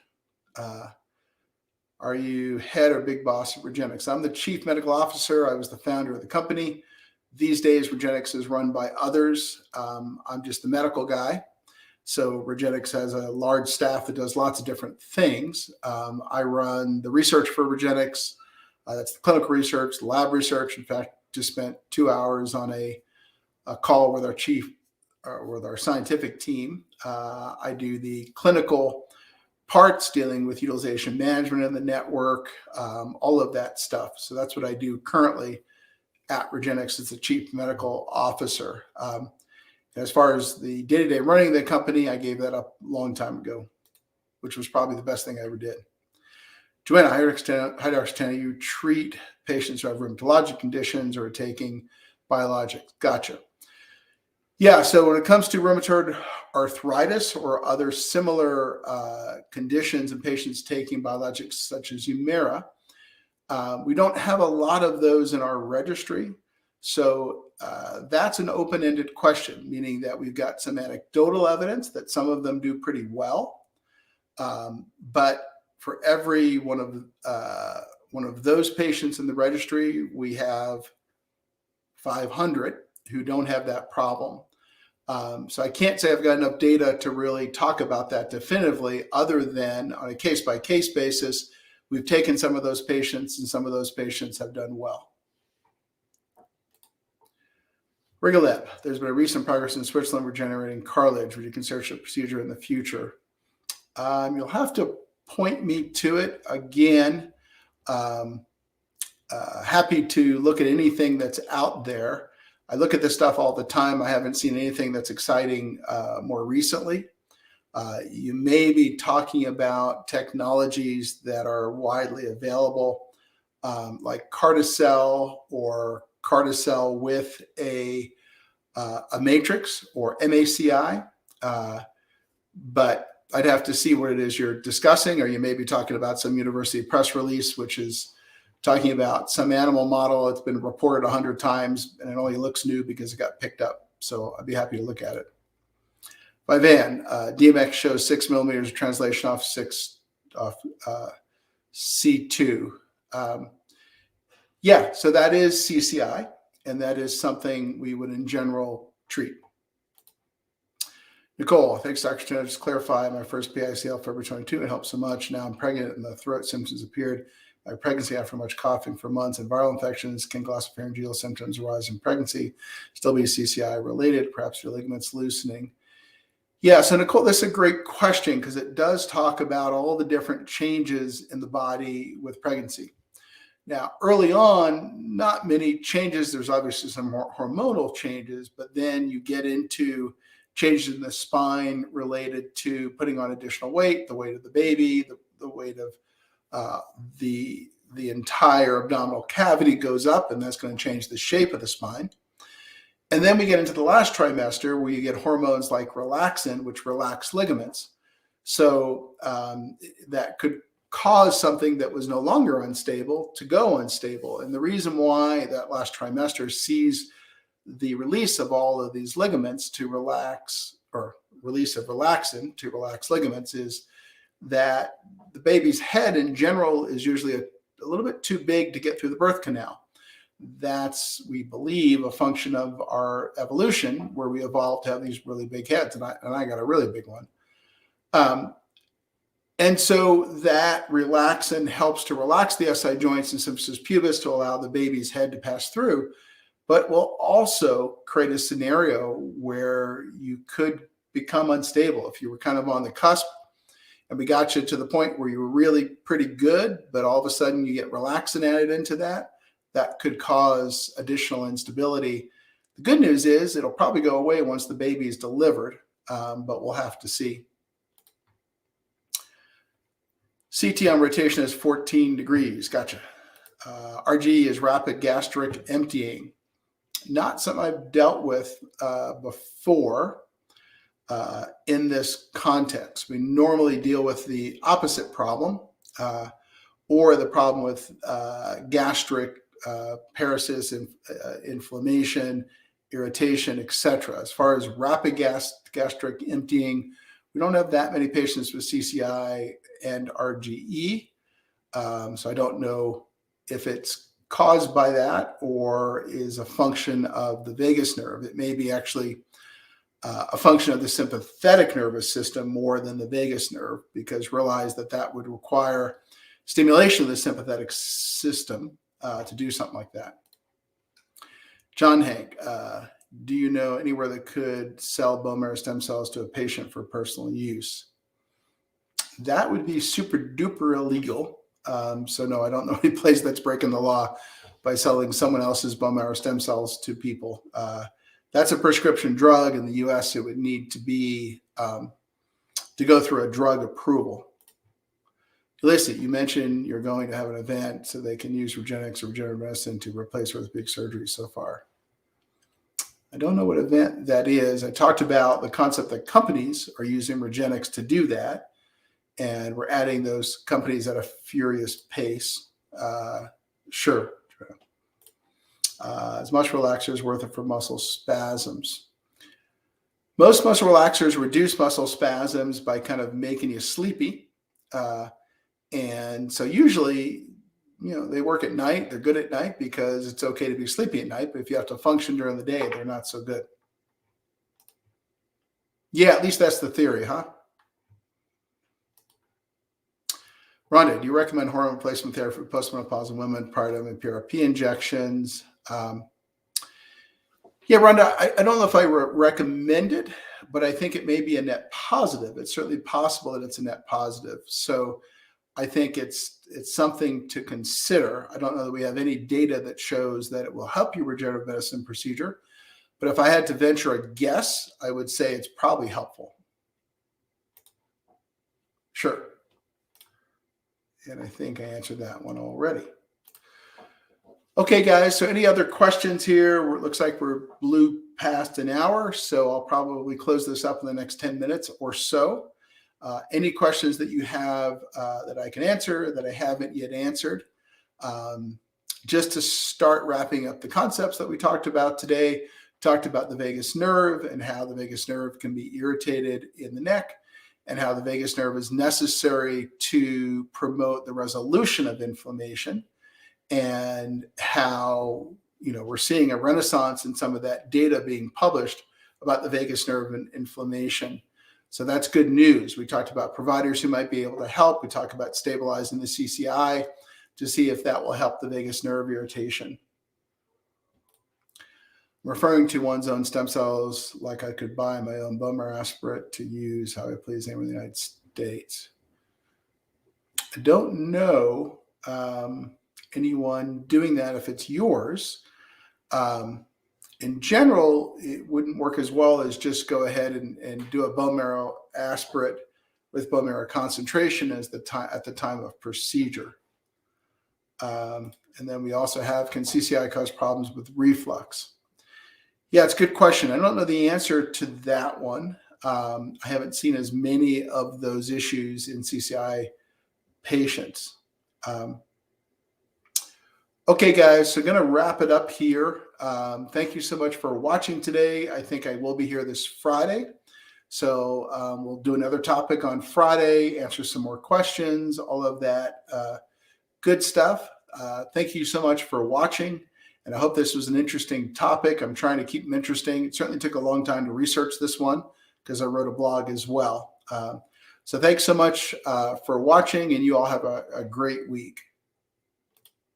Speaker 1: Are you head or big boss of Regenix? I'm the chief medical officer. I was the founder of the company. These days, Regenix is run by others. I'm just the medical guy. So Regenix has a large staff that does lots of different things. I run the research for Regenix. That's the clinical research, the lab research. In fact, just spent 2 hours on a call with with our scientific team. I do the clinical parts dealing with utilization management in the network, all of that stuff. So that's what I do currently at Regenexx as the Chief Medical Officer. As far as the day-to-day running of the company, I gave that up a long time ago, which was probably the best thing I ever did. Joanna, hydroxytena, you treat patients who have rheumatologic conditions or are taking biologics. Gotcha. Yeah, so when it comes to rheumatoid arthritis or other similar conditions in patients taking biologics such as Humira, we don't have a lot of those in our registry. So that's an open-ended question, meaning that we've got some anecdotal evidence that some of them do pretty well. But for every one of those patients in the registry, we have 500 who don't have that problem. So I can't say I've got enough data to really talk about that definitively, other than on a case-by-case basis, we've taken some of those patients and some of those patients have done well. Rigolib, there's been a recent progress in Switzerland regenerating cartilage. Would you consider such a procedure in the future? You'll have to point me to it again. Happy to look at anything that's out there. I look at this stuff all the time. I haven't seen anything that's exciting more recently. You may be talking about technologies that are widely available, like Carticel or Carticel with a matrix or MACI. But I'd have to see what it is you're discussing, or you may be talking about some university press release, which is talking about some animal model that's been reported 100 times and it only looks new because it got picked up. So I'd be happy to look at it. By Van, DMX shows 6 millimeters of translation off C2. Yeah, so that is CCI, and that is something we would in general treat. Nicole, thanks, Dr. Centeno. Just clarify, my first PICL February 22. It helped so much. Now I'm pregnant and the throat symptoms appeared. My pregnancy after much coughing for months and viral infections. Can glossopharyngeal symptoms arise in pregnancy? Still be CCI related, perhaps your ligaments loosening. Yeah, so Nicole, this is a great question because it does talk about all the different changes in the body with pregnancy. Now, early on, not many changes. There's obviously some hormonal changes, but then you get into changes in the spine related to putting on additional weight, the weight of the baby, the weight of the entire abdominal cavity goes up, and that's going to change the shape of the spine. And then we get into the last trimester where you get hormones like relaxin, which relax ligaments. So that could cause something that was no longer unstable to go unstable. And the reason why that last trimester sees the release of all of these ligaments to relax, or release of relaxin to relax ligaments, is that the baby's head in general is usually a little bit too big to get through the birth canal. That's, we believe, a function of our evolution, where we evolved to have these really big heads, and I got a really big one. And so that relaxin helps to relax the SI joints and symphysis pubis to allow the baby's head to pass through, but will also create a scenario where you could become unstable. If you were kind of on the cusp and we got you to the point where you were really pretty good, but all of a sudden you get relaxin added into that, that could cause additional instability. The good news is it'll probably go away once the baby is delivered, but we'll have to see. CT on rotation is 14 degrees. Gotcha. RGE is rapid gastric emptying. Not something I've dealt with before in this context. We normally deal with the opposite problem, or the problem with gastric paresis, inflammation, irritation, etc. As far as rapid gastric emptying, we don't have that many patients with CCI and RGE. So I don't know if it's caused by that or is a function of the vagus nerve. It may be actually a function of the sympathetic nervous system more than the vagus nerve, because realize that that would require stimulation of the sympathetic system to do something like that. John Hank, do you know anywhere that could sell bone marrow stem cells to a patient for personal use? That would be super duper illegal. So no, I don't know any place that's breaking the law by selling someone else's bone marrow stem cells to people. That's a prescription drug. In the US, it would need to be to go through a drug approval. Listen, you mentioned you're going to have an event so they can use Regenexx or regenerative medicine to replace orthopedic surgery so far. I don't know what event that is. I talked about the concept that companies are using Regenexx to do that. And we're adding those companies at a furious pace. Sure. As muscle relaxers worth it for muscle spasms. Most muscle relaxers reduce muscle spasms by kind of making you sleepy. And so usually, they work at night. They're good at night because it's okay to be sleepy at night. But if you have to function during the day, they're not so good. Yeah, at least that's the theory, huh? Rhonda, do you recommend hormone replacement therapy for postmenopausal women prior to PRP injections? Yeah, Rhonda, I don't know if I recommend it, but I think it may be a net positive. It's certainly possible that it's a net positive. So I think it's something to consider. I don't know that we have any data that shows that it will help your regenerative medicine procedure, but if I had to venture a guess, I would say it's probably helpful. Sure. And I think I answered that one already. Okay, guys, so any other questions here? It looks like we're blew past an hour, so I'll probably close this up in the next 10 minutes or so. Any questions that you have that I can answer that I haven't yet answered? Just to start wrapping up the concepts that we talked about today, talked about the vagus nerve and how the vagus nerve can be irritated in the neck and how the vagus nerve is necessary to promote the resolution of inflammation, and how we're seeing a renaissance in some of that data being published about the vagus nerve and inflammation. So that's good news. We talked about providers who might be able to help. We talked about stabilizing the CCI to see if that will help the vagus nerve irritation. Referring to one's own stem cells, like I could buy my own bone marrow aspirate to use how I please anywhere in the United States. I don't know anyone doing that if it's yours. In general, it wouldn't work as well as just go ahead and do a bone marrow aspirate with bone marrow concentration as at the time of procedure. And then we also have, can CCI cause problems with reflux? Yeah, it's a good question. I don't know the answer to that one. I haven't seen as many of those issues in CCI patients. Okay, guys, so going to wrap it up here. Thank you so much for watching today. I think I will be here this Friday. So we'll do another topic on Friday, answer some more questions, all of that good stuff. Thank you so much for watching. And I hope this was an interesting topic. I'm trying to keep them interesting. It certainly took a long time to research this one because I wrote a blog as well. So thanks so much for watching, and you all have a great week.